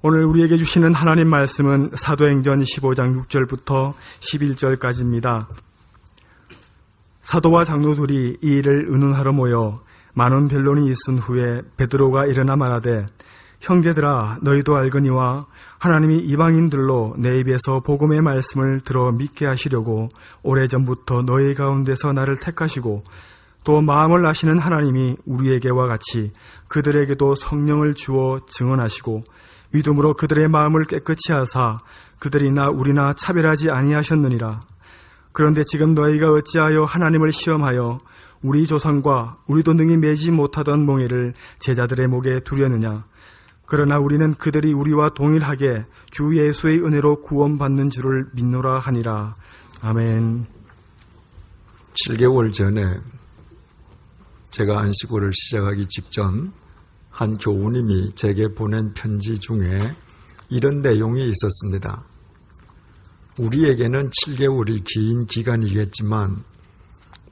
오늘 우리에게 주시는 하나님 말씀은 사도행전 15장 6절부터 11절까지입니다. 사도와 장로들이 이 일을 의논하러 모여 많은 변론이 있은 후에 베드로가 일어나 말하되, 형제들아, 너희도 알거니와 하나님이 이방인들로 내 입에서 복음의 말씀을 들어 믿게 하시려고 오래전부터 너희 가운데서 나를 택하시고, 또 마음을 아시는 하나님이 우리에게와 같이 그들에게도 성령을 주어 증언하시고 믿음으로 그들의 마음을 깨끗이 하사 그들이나 우리나 차별하지 아니하셨느니라. 그런데 지금 너희가 어찌하여 하나님을 시험하여 우리 조상과 우리도 능히 매지 못하던 몽에를 제자들의 목에 두려느냐. 그러나 우리는 그들이 우리와 동일하게 주 예수의 은혜로 구원받는 줄을 믿노라 하니라. 아멘. 7개월 전에 제가 안식월을 시작하기 직전 한 교우님이 제게 보낸 편지 중에 이런 내용이 있었습니다. 우리에게는 7개월이 긴 기간이겠지만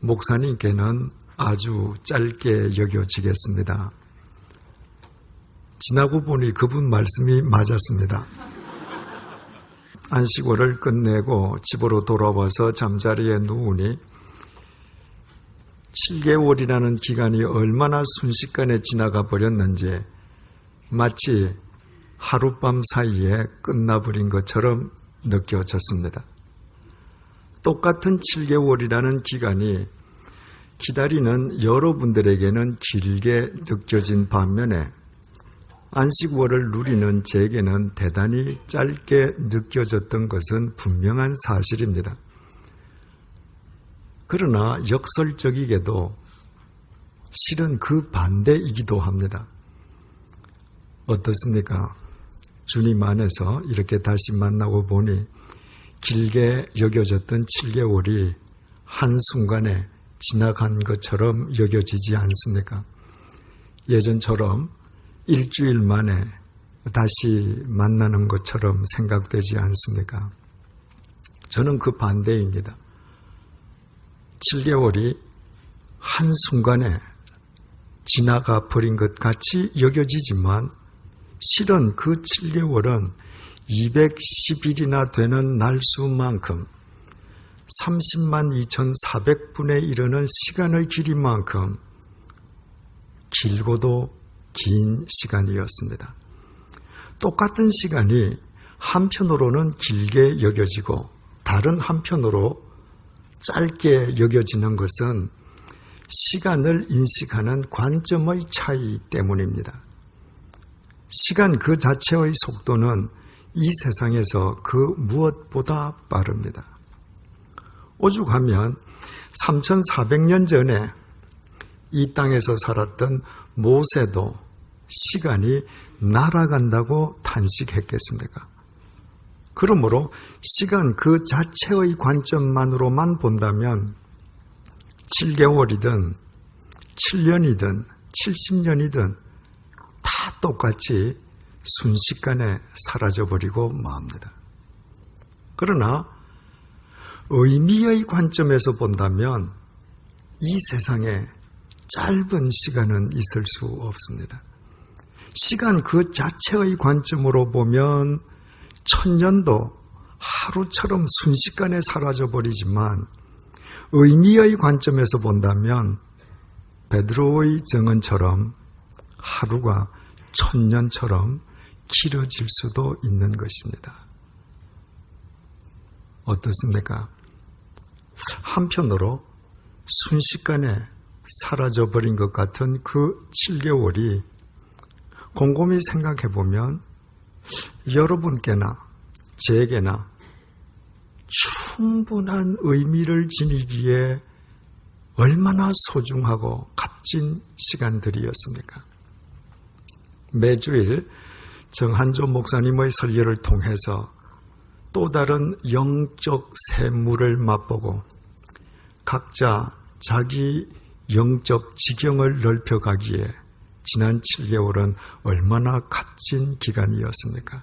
목사님께는 아주 짧게 여겨지겠습니다. 지나고 보니 그분 말씀이 맞았습니다. 안식월을 끝내고 집으로 돌아와서 잠자리에 누우니 7개월이라는 기간이 얼마나 순식간에 지나가 버렸는지 마치 하룻밤 사이에 끝나버린 것처럼 느껴졌습니다. 똑같은 7개월이라는 기간이 기다리는 여러분들에게는 길게 느껴진 반면에 안식월을 누리는 제게는 대단히 짧게 느껴졌던 것은 분명한 사실입니다. 그러나 역설적이게도 실은 그 반대이기도 합니다. 어떻습니까? 주님 안에서 이렇게 다시 만나고 보니 길게 여겨졌던 7개월이 한순간에 지나간 것처럼 여겨지지 않습니까? 예전처럼 일주일 만에 다시 만나는 것처럼 생각되지 않습니까? 저는 그 반대입니다. 7개월이 한순간에 지나가 버린 것 같이 여겨지지만 실은 그 7개월은 210일이나 되는 날수만큼 30만 2,400분에 이르는 시간의 길이만큼 길고도 긴 시간이었습니다. 똑같은 시간이 한편으로는 길게 여겨지고 다른 한편으로 짧게 여겨지는 것은 시간을 인식하는 관점의 차이 때문입니다. 시간 그 자체의 속도는 이 세상에서 그 무엇보다 빠릅니다. 오죽하면 3,400년 전에 이 땅에서 살았던 모세도 시간이 날아간다고 탄식했겠습니까? 그러므로 시간 그 자체의 관점만으로만 본다면 7개월이든 7년이든 70년이든 다 똑같이 순식간에 사라져버리고 맙니다. 그러나 의미의 관점에서 본다면 이 세상에 짧은 시간은 있을 수 없습니다. 시간 그 자체의 관점으로 보면 1000년도 하루처럼 순식간에 사라져버리지만 의미의 관점에서 본다면 베드로의 증언처럼 하루가 1000년처럼 길어질 수도 있는 것입니다. 어떻습니까? 한편으로 순식간에 사라져버린 것 같은 그 7개월이 곰곰이 생각해보면 여러분께나 제게나 충분한 의미를 지니기에 얼마나 소중하고 값진 시간들이었습니까? 매주일 정한조 목사님의 설교를 통해서 또 다른 영적 샘물을 맛보고 각자 자기 영적 지경을 넓혀가기에 지난 7개월은 얼마나 값진 기간이었습니까?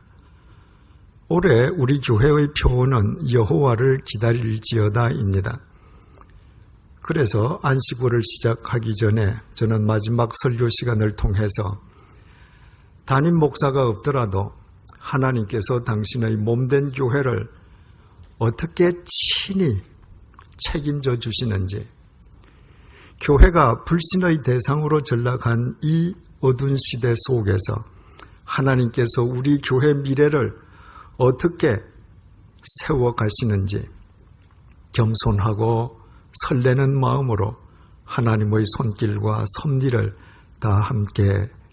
올해 우리 교회의 표어는 여호와를 기다릴지어다입니다. 그래서 안식월을 시작하기 전에 저는 마지막 설교 시간을 통해서 담임 목사가 없더라도 하나님께서 당신의 몸된 교회를 어떻게 친히 책임져 주시는지, 교회가 불신의 대상으로 전락한 이 어두운 시대 속에서 하나님께서 우리 교회 미래를 어떻게 세워 가시는지 겸손하고 설레는 마음으로 하나님의 손길과 섭리를 다 함께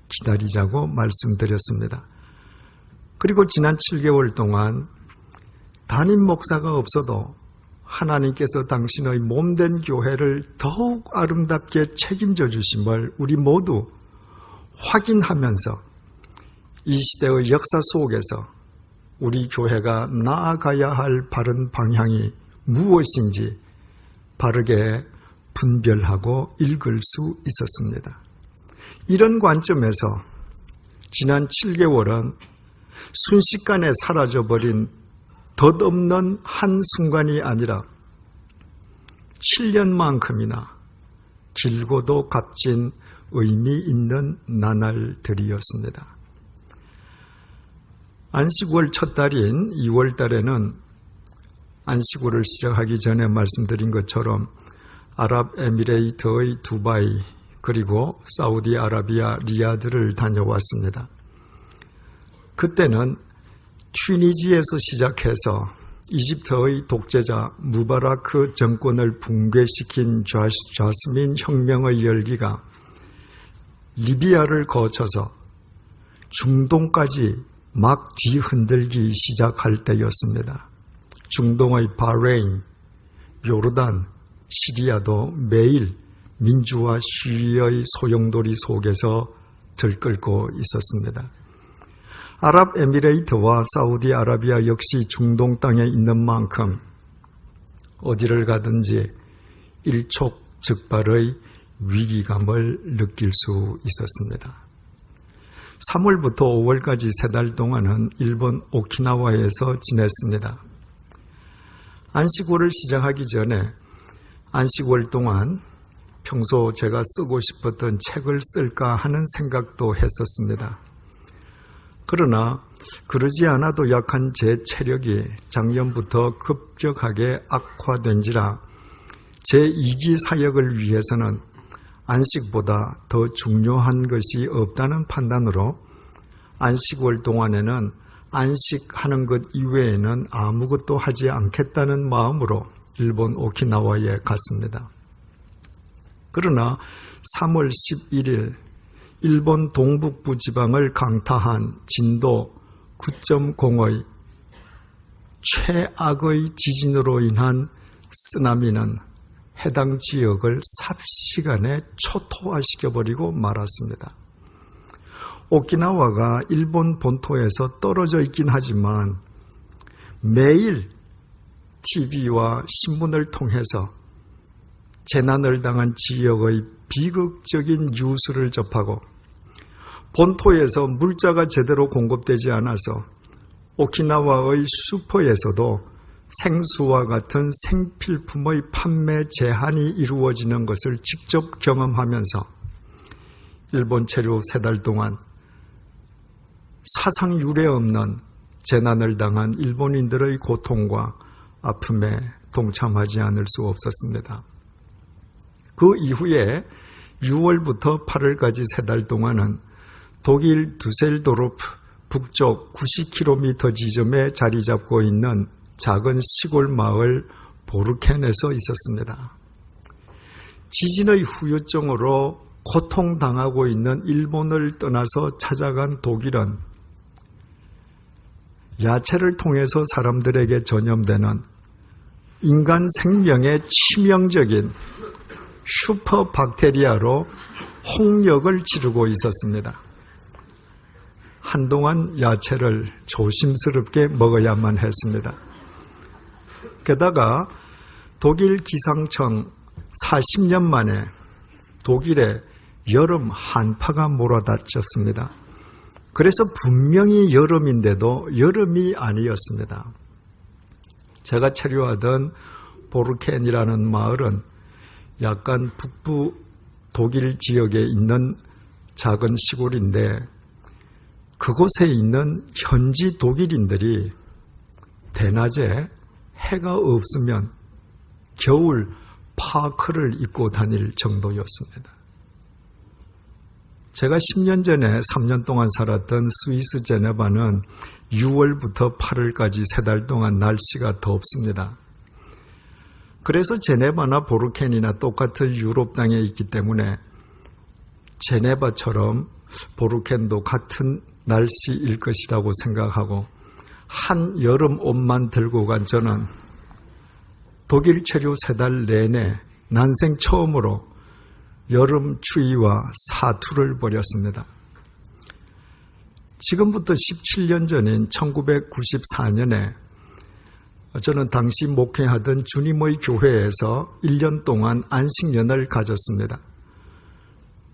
기다리자고 말씀드렸습니다. 그리고 지난 7개월 동안 담임 목사가 없어도 하나님께서 당신의 몸된 교회를 더욱 아름답게 책임져 주심을 우리 모두 확인하면서 이 시대의 역사 속에서 우리 교회가 나아가야 할 바른 방향이 무엇인지 바르게 분별하고 읽을 수 있었습니다. 이런 관점에서 지난 7개월은 순식간에 사라져버린 덧없는 한순간이 아니라 7년만큼이나 길고도 값진 의미 있는 나날들이었습니다. 안식월 첫 달인 2월 달에는 안식월을 시작하기 전에 말씀드린 것처럼 아랍에미레이트의 두바이 그리고 사우디아라비아 리야드를 다녀왔습니다. 그때는 튀니지에서 시작해서 이집트의 독재자 무바라크 정권을 붕괴시킨 자스민 혁명의 열기가 리비아를 거쳐서 중동까지 막 뒤흔들기 시작할 때였습니다. 중동의 바레인, 요르단, 시리아도 매일 민주화 시위의 소용돌이 속에서 들끓고 있었습니다. 아랍에미레이트와 사우디아라비아 역시 중동 땅에 있는 만큼 어디를 가든지 일촉즉발의 위기감을 느낄 수 있었습니다. 3월부터 5월까지 3달 동안은 일본 오키나와에서 지냈습니다. 안식월을 시작하기 전에 안식월 동안 평소 제가 쓰고 싶었던 책을 쓸까 하는 생각도 했었습니다. 그러나 그러지 않아도 약한 제 체력이 작년부터 급격하게 악화된지라 제 2기 사역을 위해서는 안식보다 더 중요한 것이 없다는 판단으로 안식월 동안에는 안식하는 것 이외에는 아무것도 하지 않겠다는 마음으로 일본 오키나와에 갔습니다. 그러나 3월 11일 일본 동북부 지방을 강타한 진도 9.0의 최악의 지진으로 인한 쓰나미는 해당 지역을 삽시간에 초토화시켜버리고 말았습니다. 오키나와가 일본 본토에서 떨어져 있긴 하지만 매일 TV와 신문을 통해서 재난을 당한 지역의 비극적인 뉴스를 접하고 본토에서 물자가 제대로 공급되지 않아서 오키나와의 슈퍼에서도 생수와 같은 생필품의 판매 제한이 이루어지는 것을 직접 경험하면서 일본 체류 3달 동안 사상 유례 없는 재난을 당한 일본인들의 고통과 아픔에 동참하지 않을 수 없었습니다. 그 이후에 6월부터 8월까지 3달 동안은 독일 두셀도르프 북쪽 90km 지점에 자리 잡고 있는 작은 시골 마을 보르켄에서 있었습니다. 지진의 후유증으로 고통당하고 있는 일본을 떠나서 찾아간 독일은 야채를 통해서 사람들에게 전염되는 인간 생명에 치명적인 슈퍼박테리아로 홍역을 치르고 있었습니다. 한동안 야채를 조심스럽게 먹어야만 했습니다. 게다가 독일 기상청 40년 만에 독일에 여름 한파가 몰아닥쳤습니다. 그래서 분명히 여름인데도 여름이 아니었습니다. 제가 체류하던 보르켄이라는 마을은 약간 북부 독일 지역에 있는 작은 시골인데 그곳에 있는 현지 독일인들이 대낮에 해가 없으면 겨울 파크를 입고 다닐 정도였습니다. 제가 10년 전에 3년 동안 살았던 스위스 제네바는 6월부터 8월까지 3달 동안 날씨가 덥습니다. 그래서 제네바나 보르켄이나 똑같은 유럽 땅에 있기 때문에 제네바처럼 보르켄도 같은 날씨일 것이라고 생각하고 한 여름 옷만 들고 간 저는 독일 체류 3달 내내 난생 처음으로 여름 추위와 사투를 벌였습니다. 지금부터 17년 전인 1994년에 저는 당시 목회하던 주님의 교회에서 1년 동안 안식년을 가졌습니다.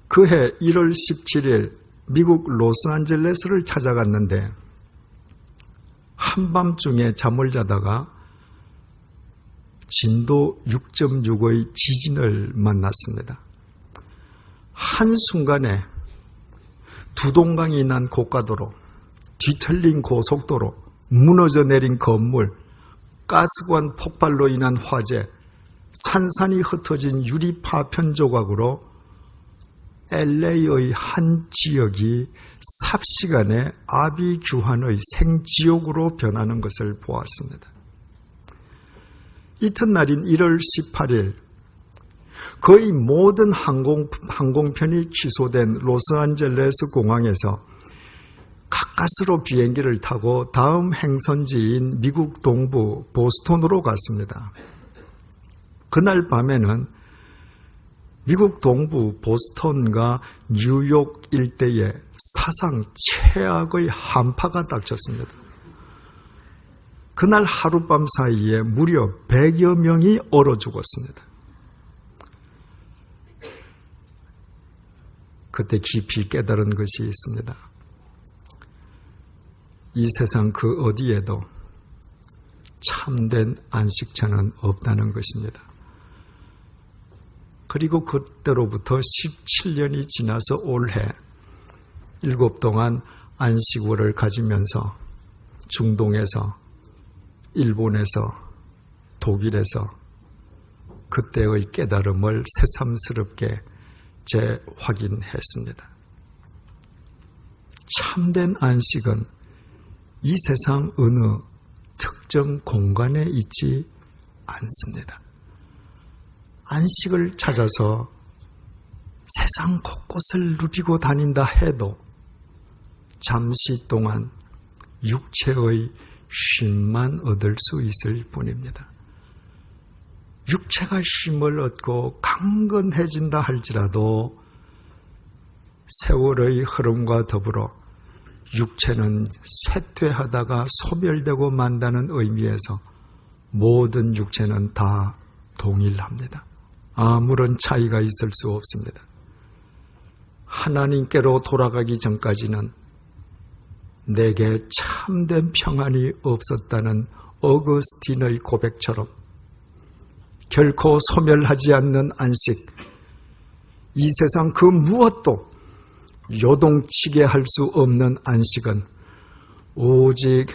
그해 1월 17일 미국 로스안젤레스를 찾아갔는데 한밤중에 잠을 자다가 진도 6.6의 지진을 만났습니다. 한순간에 두동강이 난 고가도로, 뒤틀린 고속도로, 무너져 내린 건물, 가스관 폭발로 인한 화재, 산산이 흩어진 유리 파편 조각으로 LA의 한 지역이 삽시간에 아비규환의 생지옥으로 변하는 것을 보았습니다. 이튿날인 1월 18일 거의 모든 항공편이 취소된 로스안젤레스 공항에서 가까스로 비행기를 타고 다음 행선지인 미국 동부 보스턴으로 갔습니다. 그날 밤에는 미국 동부 보스턴과 뉴욕 일대에 사상 최악의 한파가 닥쳤습니다. 그날 하룻밤 사이에 무려 100여 명이 얼어 죽었습니다. 그때 깊이 깨달은 것이 있습니다. 이 세상 그 어디에도 참된 안식처는 없다는 것입니다. 그리고 그때로부터 17년이 지나서 올해 7 동안 안식월을 가지면서 중동에서, 일본에서, 독일에서 그때의 깨달음을 새삼스럽게 재확인했습니다. 참된 안식은 이 세상 어느 특정 공간에 있지 않습니다. 안식을 찾아서 세상 곳곳을 누비고 다닌다 해도 잠시 동안 육체의 쉼만 얻을 수 있을 뿐입니다. 육체가 쉼을 얻고 강건해진다 할지라도 세월의 흐름과 더불어 육체는 쇠퇴하다가 소멸되고 만다는 의미에서 모든 육체는 다 동일합니다. 아무런 차이가 있을 수 없습니다. 하나님께로 돌아가기 전까지는 내게 참된 평안이 없었다는 어거스틴의 고백처럼 결코 소멸하지 않는 안식, 이 세상 그 무엇도 요동치게 할 수 없는 안식은 오직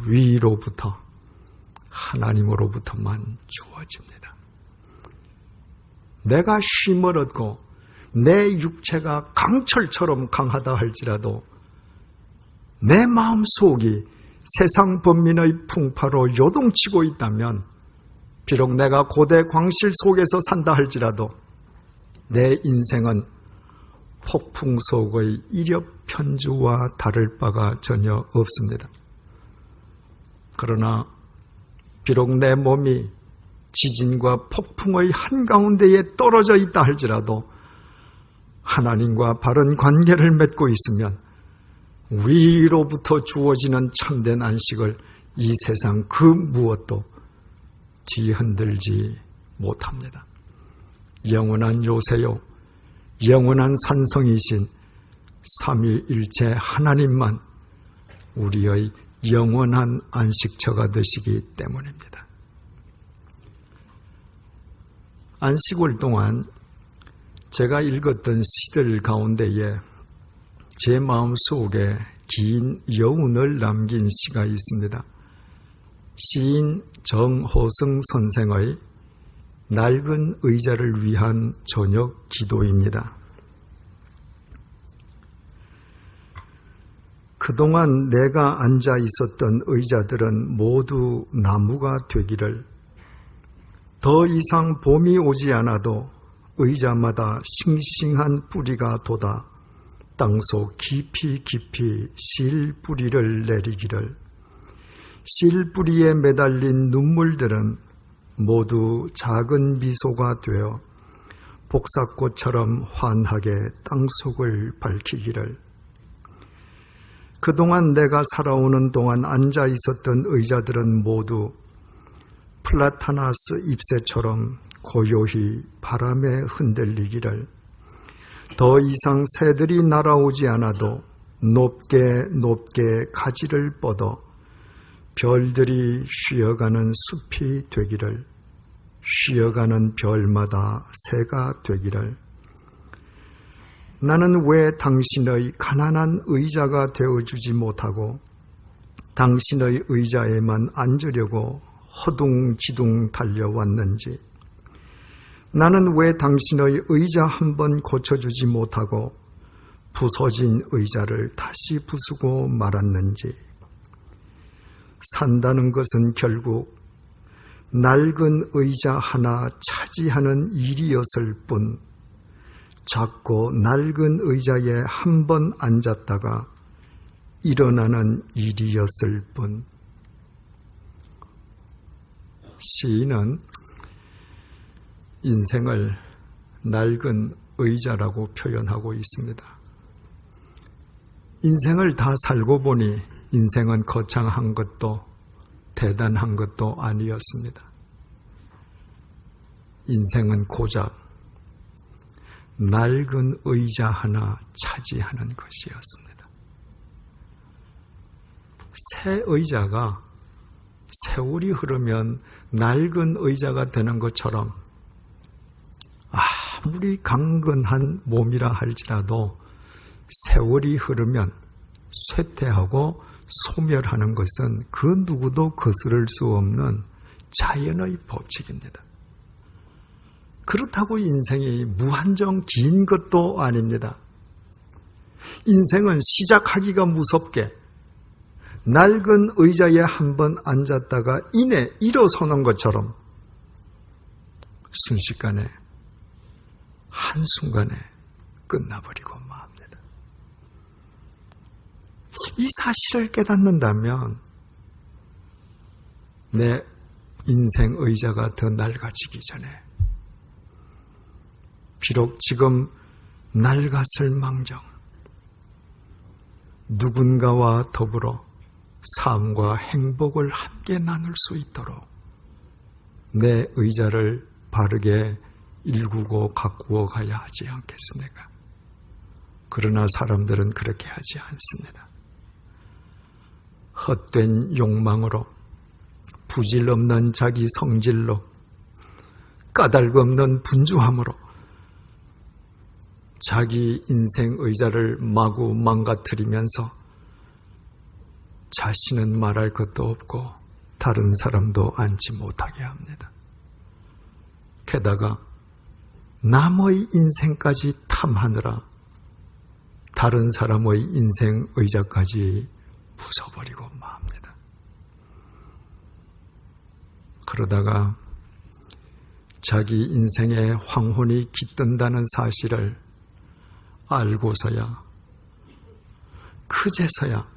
위로부터 하나님으로부터만 주어집니다. 내가 쉼을 얻고 내 육체가 강철처럼 강하다 할지라도 내 마음속이 세상 번민의 풍파로 요동치고 있다면 비록 내가 고대 광실 속에서 산다 할지라도 내 인생은 폭풍 속의 이력 편주와 다를 바가 전혀 없습니다. 그러나 비록 내 몸이 지진과 폭풍의 한가운데에 떨어져 있다 할지라도 하나님과 바른 관계를 맺고 있으면 위로부터 주어지는 참된 안식을 이 세상 그 무엇도 뒤흔들지 못합니다. 영원한 요새요, 영원한 산성이신 삼위일체 하나님만 우리의 영원한 안식처가 되시기 때문입니다. 안식월 동안 제가 읽었던 시들 가운데에 제 마음속에 긴 여운을 남긴 시가 있습니다. 시인 정호승 선생의 낡은 의자를 위한 저녁 기도입니다. 그동안 내가 앉아 있었던 의자들은 모두 나무가 되기를, 더 이상 봄이 오지 않아도 의자마다 싱싱한 뿌리가 돋아 땅속 깊이 깊이 실 뿌리를 내리기를, 실 뿌리에 매달린 눈물들은 모두 작은 미소가 되어 복사꽃처럼 환하게 땅속을 밝히기를, 그동안 내가 살아오는 동안 앉아 있었던 의자들은 모두 플라타나스 잎새처럼 고요히 바람에 흔들리기를, 더 이상 새들이 날아오지 않아도 높게 높게 가지를 뻗어 별들이 쉬어가는 숲이 되기를, 쉬어가는 별마다 새가 되기를, 나는 왜 당신의 가난한 의자가 되어주지 못하고 당신의 의자에만 앉으려고 허둥지둥 달려왔는지, 나는 왜 당신의 의자 한 번 고쳐주지 못하고 부서진 의자를 다시 부수고 말았는지, 산다는 것은 결국 낡은 의자 하나 차지하는 일이었을 뿐, 작고 낡은 의자에 한 번 앉았다가 일어나는 일이었을 뿐. 시인은 인생을 낡은 의자라고 표현하고 있습니다. 인생을 다 살고 보니 인생은 거창한 것도 대단한 것도 아니었습니다. 인생은 고작 낡은 의자 하나 차지하는 것이었습니다. 새 의자가 세월이 흐르면 낡은 의자가 되는 것처럼 아무리 강건한 몸이라 할지라도 세월이 흐르면 쇠퇴하고 소멸하는 것은 그 누구도 거스를 수 없는 자연의 법칙입니다. 그렇다고 인생이 무한정 긴 것도 아닙니다. 인생은 시작하기가 무섭게 낡은 의자에 한번 앉았다가 이내 일어서는 것처럼 순식간에 한순간에 끝나버리고 맙니다. 이 사실을 깨닫는다면 내 인생 의자가 더 낡아지기 전에 비록 지금 낡았을 망정 누군가와 더불어 삶과 행복을 함께 나눌 수 있도록 내 의자를 바르게 일구고 가꾸어 가야 하지 않겠습니까? 그러나 사람들은 그렇게 하지 않습니다. 헛된 욕망으로, 부질없는 자기 성질로, 까닭없는 분주함으로 자기 인생 의자를 마구 망가뜨리면서 자신은 말할 것도 없고 다른 사람도 앉지 못하게 합니다. 게다가 남의 인생까지 탐하느라 다른 사람의 인생 의자까지 부숴버리고 맙니다. 그러다가 자기 인생의 황혼이 깃든다는 사실을 알고서야 그제서야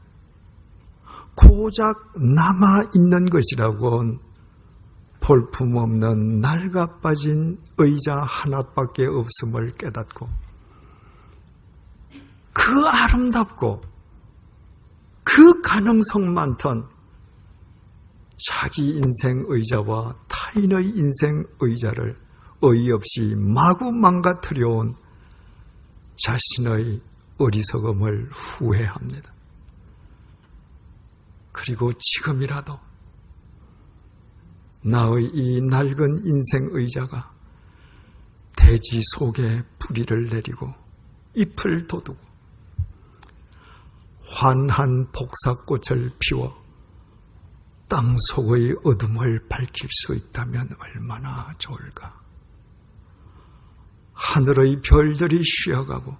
고작 남아있는 것이라곤 볼품없는 낡아빠진 의자 하나밖에 없음을 깨닫고 그 아름답고 그 가능성 많던 자기 인생 의자와 타인의 인생 의자를 어이없이 마구 망가뜨려온 자신의 어리석음을 후회합니다. 그리고 지금이라도 나의 이 낡은 인생 의자가 대지 속에 뿌리를 내리고 잎을 돋우고 환한 복사꽃을 피워 땅속의 어둠을 밝힐 수 있다면 얼마나 좋을까. 하늘의 별들이 쉬어가고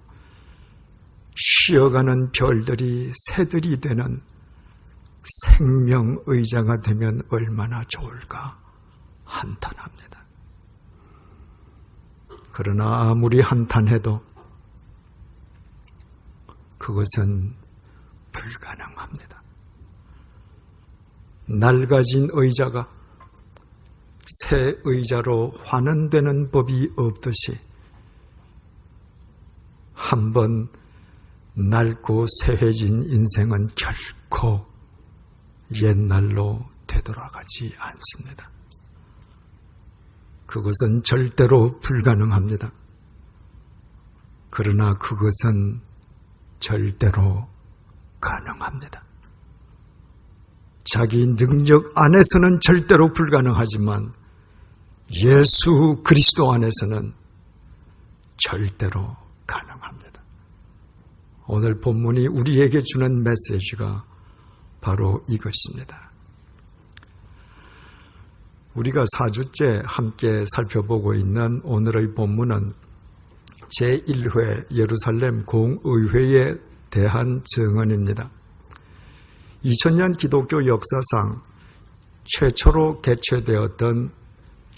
쉬어가는 별들이 새들이 되는 생명의자가 되면 얼마나 좋을까 한탄합니다. 그러나 아무리 한탄해도 그것은 불가능합니다. 낡아진 의자가 새 의자로 환원되는 법이 없듯이 한번 낡고 쇠해진 인생은 결코 옛날로 되돌아가지 않습니다. 그것은 절대로 불가능합니다. 그러나 그것은 절대로 가능합니다. 자기 능력 안에서는 절대로 불가능하지만 예수 그리스도 안에서는 절대로 가능합니다. 오늘 본문이 우리에게 주는 메시지가 바로 이것입니다. 우리가 4주째 함께 살펴보고 있는 오늘의 본문은 제1회 예루살렘 공의회에 대한 증언입니다. 2000년 기독교 역사상 최초로 개최되었던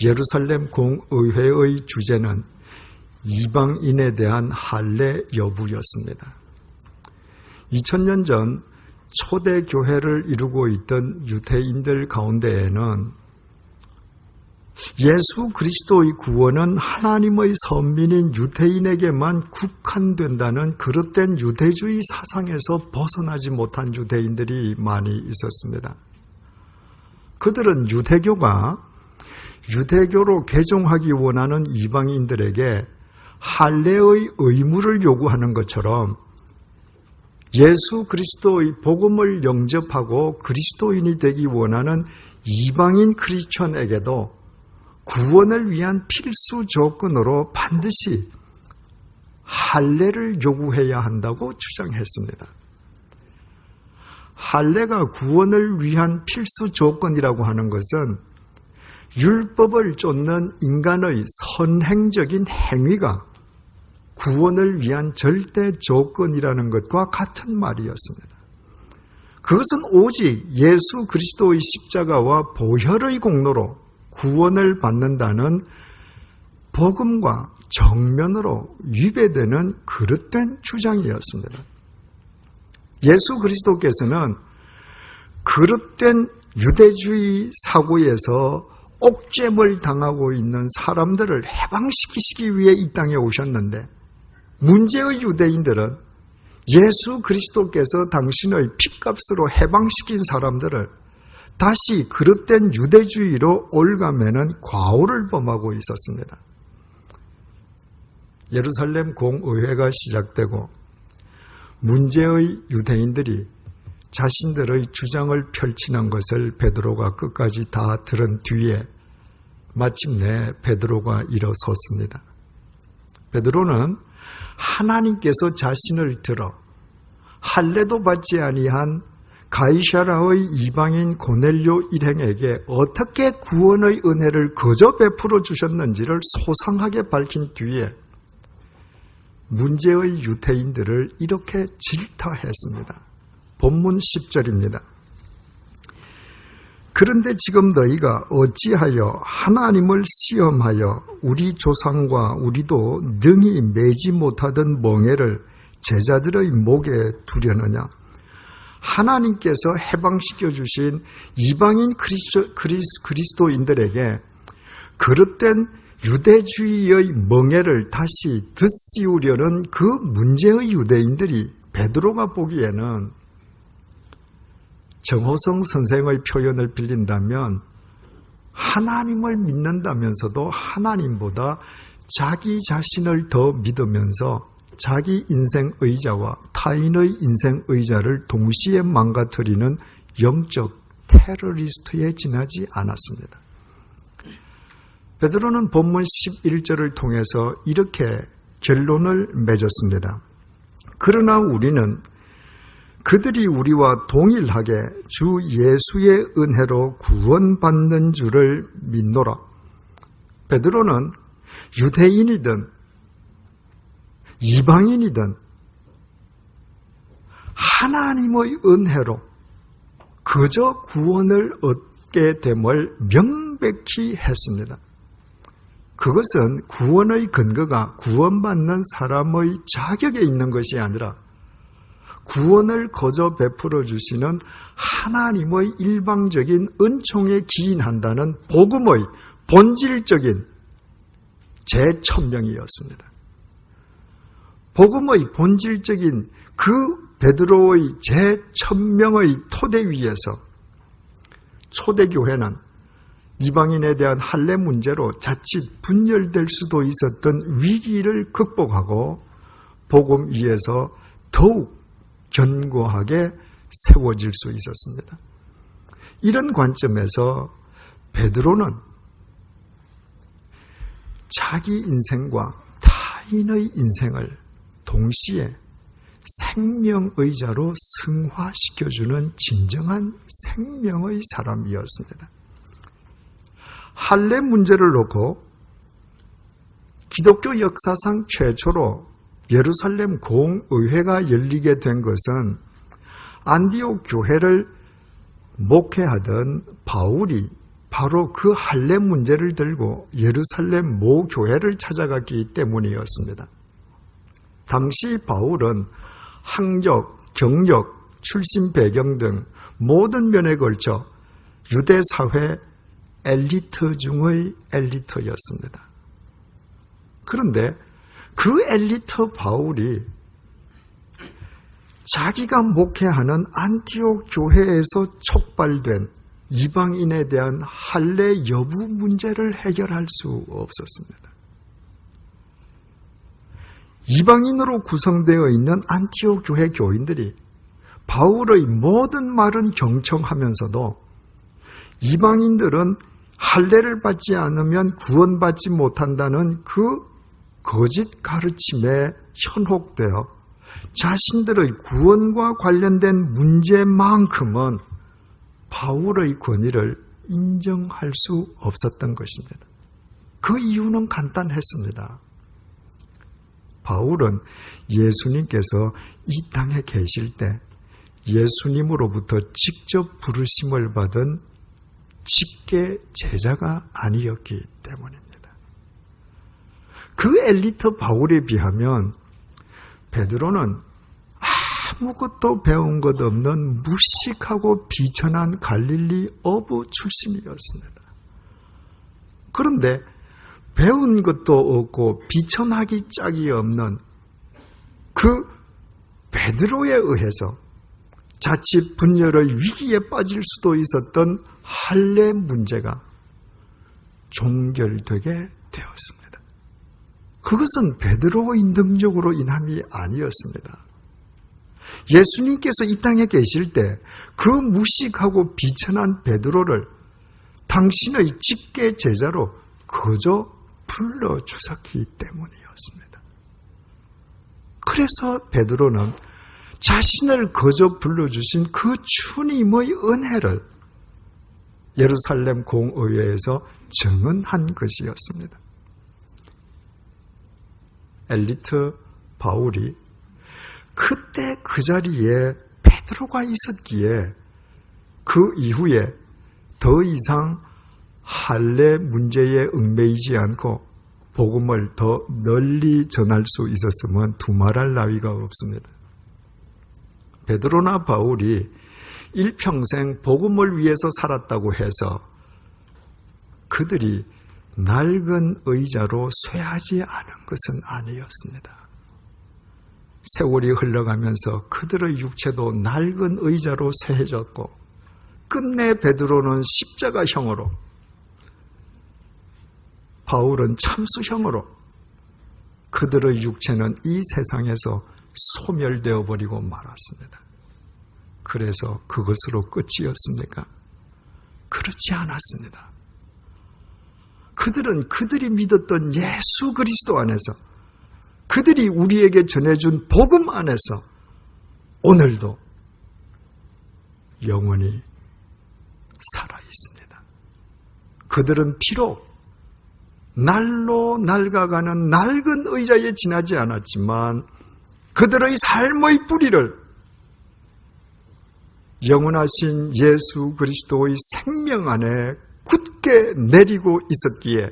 예루살렘 공의회의 주제는 이방인에 대한 할례 여부였습니다. 2000년 전 초대 교회를 이루고 있던 유대인들 가운데에는 예수 그리스도의 구원은 하나님의 선민인 유대인에게만 국한된다는 그릇된 유대주의 사상에서 벗어나지 못한 유대인들이 많이 있었습니다. 그들은 유대교로 개종하기 원하는 이방인들에게 할례의 의무를 요구하는 것처럼 예수 그리스도의 복음을 영접하고 그리스도인이 되기 원하는 이방인 크리스천에게도 구원을 위한 필수 조건으로 반드시 할례를 요구해야 한다고 주장했습니다. 할례가 구원을 위한 필수 조건이라고 하는 것은 율법을 쫓는 인간의 선행적인 행위가 구원을 위한 절대 조건이라는 것과 같은 말이었습니다. 그것은 오직 예수 그리스도의 십자가와 보혈의 공로로 구원을 받는다는 복음과 정면으로 위배되는 그릇된 주장이었습니다. 예수 그리스도께서는 그릇된 유대주의 사고에서 옥죄물 당하고 있는 사람들을 해방시키시기 위해 이 땅에 오셨는데 문제의 유대인들은 예수 그리스도께서 당신의 핏값으로 해방시킨 사람들을 다시 그릇된 유대주의로 올가매는 과오를 범하고 있었습니다. 예루살렘 공의회가 시작되고 문제의 유대인들이 자신들의 주장을 펼치는 것을 베드로가 끝까지 다 들은 뒤에 마침내 베드로가 일어섰습니다. 베드로는 하나님께서 자신을 들어 할례도 받지 아니한 가이사라의 이방인 고넬료 일행에게 어떻게 구원의 은혜를 거저 베풀어 주셨는지를 소상하게 밝힌 뒤에 문제의 유대인들을 이렇게 질타했습니다. 본문 10절입니다. 그런데 지금 너희가 어찌하여 하나님을 시험하여 우리 조상과 우리도 능히 매지 못하던 멍에를 제자들의 목에 두려느냐. 하나님께서 해방시켜 주신 이방인 그리스도인들에게 그릇된 유대주의의 멍에를 다시 덧씌우려는 그 문제의 유대인들이 베드로가 보기에는 정호성 선생의 표현을 빌린다면 하나님을 믿는다면서도 하나님보다 자기 자신을 더 믿으면서 자기 인생 의자와 타인의 인생 의자를 동시에 망가뜨리는 영적 테러리스트에 지나지 않았습니다. 베드로는 본문 11절을 통해서 이렇게 결론을 맺었습니다. 그러나 우리는 그들이 우리와 동일하게 주 예수의 은혜로 구원받는 줄을 믿노라. 베드로는 유대인이든 이방인이든 하나님의 은혜로 그저 구원을 얻게 됨을 명백히 했습니다. 그것은 구원의 근거가 구원받는 사람의 자격에 있는 것이 아니라 구원을 거저 베풀어 주시는 하나님의 일방적인 은총에 기인한다는 복음의 본질적인 재천명이었습니다. 복음의 본질적인 그 베드로의 재천명의 토대 위에서 초대교회는 이방인에 대한 할례 문제로 자칫 분열될 수도 있었던 위기를 극복하고 복음 위에서 더욱 견고하게 세워질 수 있었습니다. 이런 관점에서 베드로는 자기 인생과 타인의 인생을 동시에 생명의자로 승화시켜주는 진정한 생명의 사람이었습니다. 할례 문제를 놓고 기독교 역사상 최초로 예루살렘 공의회가 열리게 된 것은 안디옥 교회를 목회하던 바울이 바로 그 할례 문제를 들고 예루살렘 모 교회를 찾아갔기 때문이었습니다. 당시 바울은 학력, 경력, 출신 배경 등 모든 면에 걸쳐 유대 사회 엘리트 중의 엘리트였습니다. 그런데 그 엘리트 바울이 자기가 목회하는 안티옥 교회에서 촉발된 이방인에 대한 할례 여부 문제를 해결할 수 없었습니다. 이방인으로 구성되어 있는 안티옥 교회 교인들이 바울의 모든 말은 경청하면서도 이방인들은 할례를 받지 않으면 구원받지 못한다는 그 거짓 가르침에 현혹되어 자신들의 구원과 관련된 문제만큼은 바울의 권위를 인정할 수 없었던 것입니다. 그 이유는 간단했습니다. 바울은 예수님께서 이 땅에 계실 때 예수님으로부터 직접 부르심을 받은 직계 제자가 아니었기 때문입니다. 그 엘리트 바울에 비하면 베드로는 아무것도 배운 것 없는 무식하고 비천한 갈릴리 어부 출신이었습니다. 그런데 배운 것도 없고 비천하기 짝이 없는 그 베드로에 의해서 자칫 분열의 위기에 빠질 수도 있었던 할례 문제가 종결되게 되었습니다. 그것은 베드로의 능력으로 인함이 아니었습니다. 예수님께서 이 땅에 계실 때 그 무식하고 비천한 베드로를 당신의 직계 제자로 그저 불러주셨기 때문이었습니다. 그래서 베드로는 자신을 거저 불러주신 그 주님의 은혜를 예루살렘 공의회에서 증언한 것이었습니다. 엘리트 바울이 그때 그 자리에 베드로가 있었기에 그 이후에 더 이상 할례 문제에 얽매이지 않고 복음을 더 널리 전할 수 있었으면 두말할 나위가 없습니다. 베드로나 바울이 일평생 복음을 위해서 살았다고 해서 그들이 낡은 의자로 쇠하지 않은 것은 아니었습니다. 세월이 흘러가면서 그들의 육체도 낡은 의자로 쇠해졌고 끝내 베드로는 십자가형으로, 바울은 참수형으로 그들의 육체는 이 세상에서 소멸되어 버리고 말았습니다. 그래서 그것으로 끝이었습니까? 그렇지 않았습니다. 그들은 그들이 믿었던 예수 그리스도 안에서, 그들이 우리에게 전해준 복음 안에서 오늘도 영원히 살아 있습니다. 그들은 비록 날로 낡아가는 낡은 의자에 지나지 않았지만 그들의 삶의 뿌리를 영원하신 예수 그리스도의 생명 안에 굳게 내리고 있었기에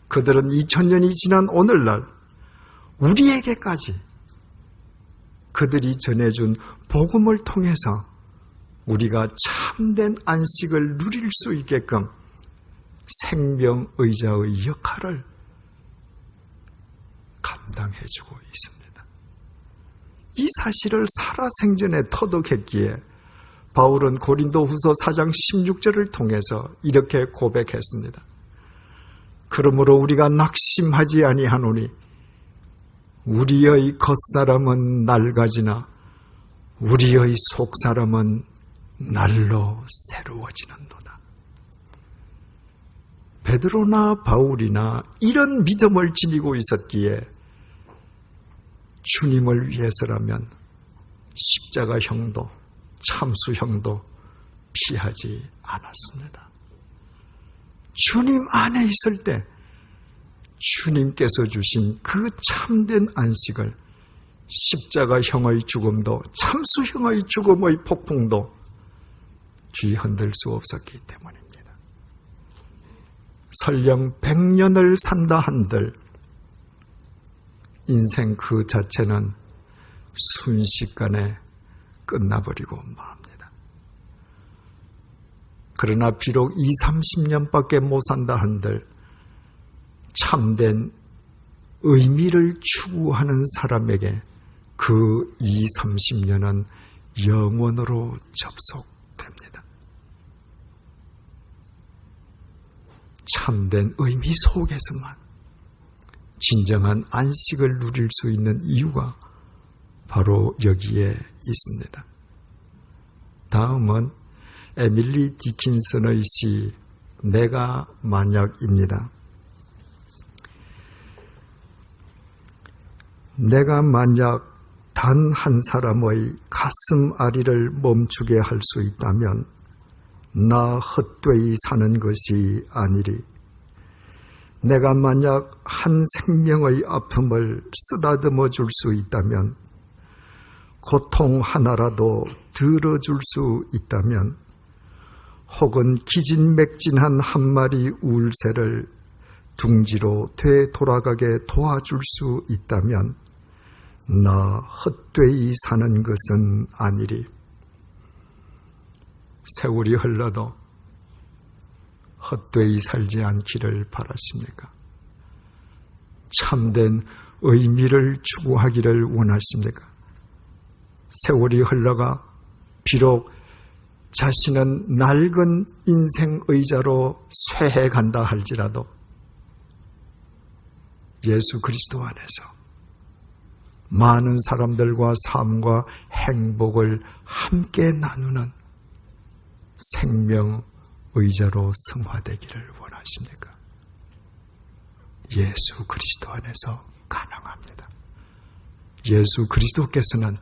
그들은 2000년이 지난 오늘날 우리에게까지 그들이 전해준 복음을 통해서 우리가 참된 안식을 누릴 수 있게끔 생명의자의 역할을 감당해주고 있습니다. 이 사실을 살아생전에 터득했기에 바울은 고린도후서 4장 16절을 통해서 이렇게 고백했습니다. 그러므로 우리가 낙심하지 아니하노니 우리의 겉사람은 낡아지나 우리의 속사람은 날로 새로워지는도다. 베드로나 바울이나 이런 믿음을 지니고 있었기에 주님을 위해서라면 십자가형도 참수형도 피하지 않았습니다. 주님 안에 있을 때 주님께서 주신 그 참된 안식을 십자가형의 죽음도 참수형의 죽음의 폭풍도 뒤흔들 수 없었기 때문입니다. 설령 100년을 산다 한들 인생 그 자체는 순식간에 끝나버리고 맙니다. 그러나 비록 20-30년밖에 못 산다 한들 참된 의미를 추구하는 사람에게 그 20-30년은 영원으로 접속됩니다. 참된 의미 속에서만 진정한 안식을 누릴 수 있는 이유가 바로 여기에 있습니다. 다음은 에밀리 디킨슨의 시 내가 만약입니다. 내가 만약 단 한 사람의 가슴 아리를 멈추게 할 수 있다면 나 헛되이 사는 것이 아니리. 내가 만약 한 생명의 아픔을 쓰다듬어 줄 수 있다면, 고통 하나라도 들어줄 수 있다면, 혹은 기진맥진한 한 마리 울새를 둥지로 되돌아가게 도와줄 수 있다면 나 헛되이 사는 것은 아니리. 세월이 흘러도 헛되이 살지 않기를 바라십니까? 참된 의미를 추구하기를 원하십니까? 세월이 흘러가 비록 자신은 낡은 인생 의자로 쇠해간다 할지라도 예수 그리스도 안에서 많은 사람들과 삶과 행복을 함께 나누는 생명 의자로 승화되기를 원하십니까? 예수 그리스도 안에서 가능합니다. 예수 그리스도께서는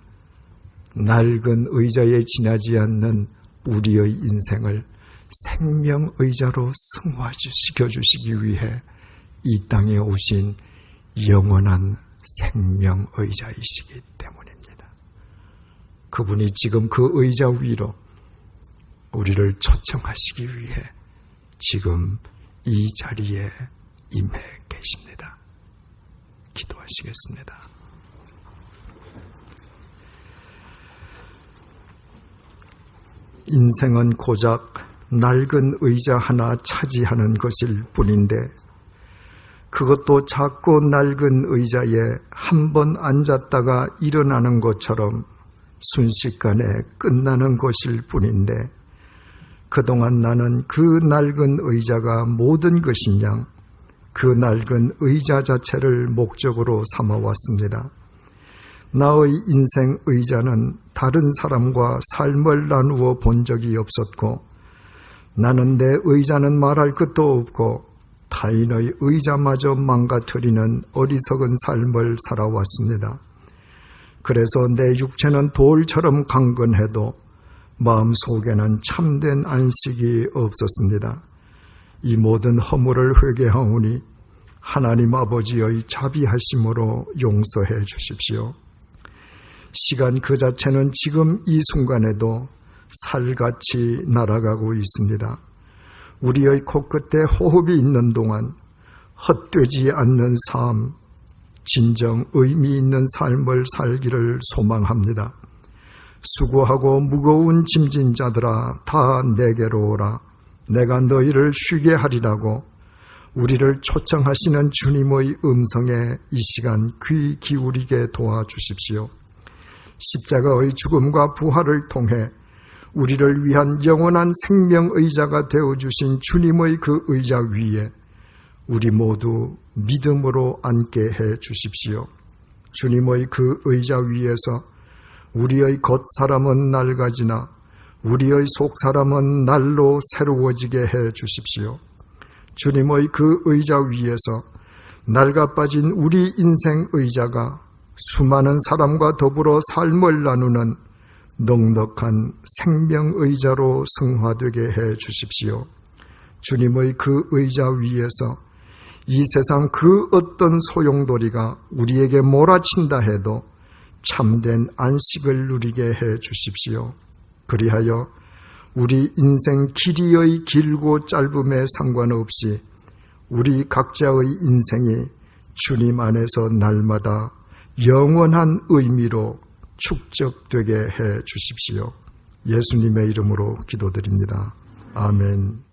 낡은 의자에 지나지 않는 우리의 인생을 생명 의자로 승화시켜 주시기 위해 이 땅에 오신 영원한 생명 의자이시기 때문입니다. 그분이 지금 그 의자 위로 우리를 초청하시기 위해 지금 이 자리에 임해 계십니다. 기도하시겠습니다. 인생은 고작 낡은 의자 하나 차지하는 것일 뿐인데 그것도 작고 낡은 의자에 한 번 앉았다가 일어나는 것처럼 순식간에 끝나는 것일 뿐인데 그동안 나는 그 낡은 의자가 모든 것인 양 그 낡은 의자 자체를 목적으로 삼아왔습니다. 나의 인생 의자는 다른 사람과 삶을 나누어 본 적이 없었고 나는 내 의자는 말할 것도 없고 타인의 의자마저 망가뜨리는 어리석은 삶을 살아왔습니다. 그래서 내 육체는 돌처럼 강건해도 마음속에는 참된 안식이 없었습니다. 이 모든 허물을 회개하오니 하나님 아버지의 자비하심으로 용서해 주십시오. 시간 그 자체는 지금 이 순간에도 살같이 날아가고 있습니다. 우리의 코끝에 호흡이 있는 동안 헛되지 않는 삶, 진정 의미 있는 삶을 살기를 소망합니다. 수고하고 무거운 짐진 자들아 다 내게로 오라. 내가 너희를 쉬게 하리라고 우리를 초청하시는 주님의 음성에 이 시간 귀 기울이게 도와주십시오. 십자가의 죽음과 부활을 통해 우리를 위한 영원한 생명의자가 되어주신 주님의 그 의자 위에 우리 모두 믿음으로 앉게 해 주십시오. 주님의 그 의자 위에서 우리의 겉사람은 낡아지나 우리의 속사람은 날로 새로워지게 해 주십시오. 주님의 그 의자 위에서 낡아 빠진 우리 인생 의자가 수많은 사람과 더불어 삶을 나누는 넉넉한 생명의자로 승화되게 해 주십시오. 주님의 그 의자 위에서 이 세상 그 어떤 소용돌이가 우리에게 몰아친다 해도 참된 안식을 누리게 해 주십시오. 그리하여 우리 인생 길이의 길고 짧음에 상관없이 우리 각자의 인생이 주님 안에서 날마다 영원한 의미로 축적되게 해 주십시오. 예수님의 이름으로 기도드립니다. 아멘.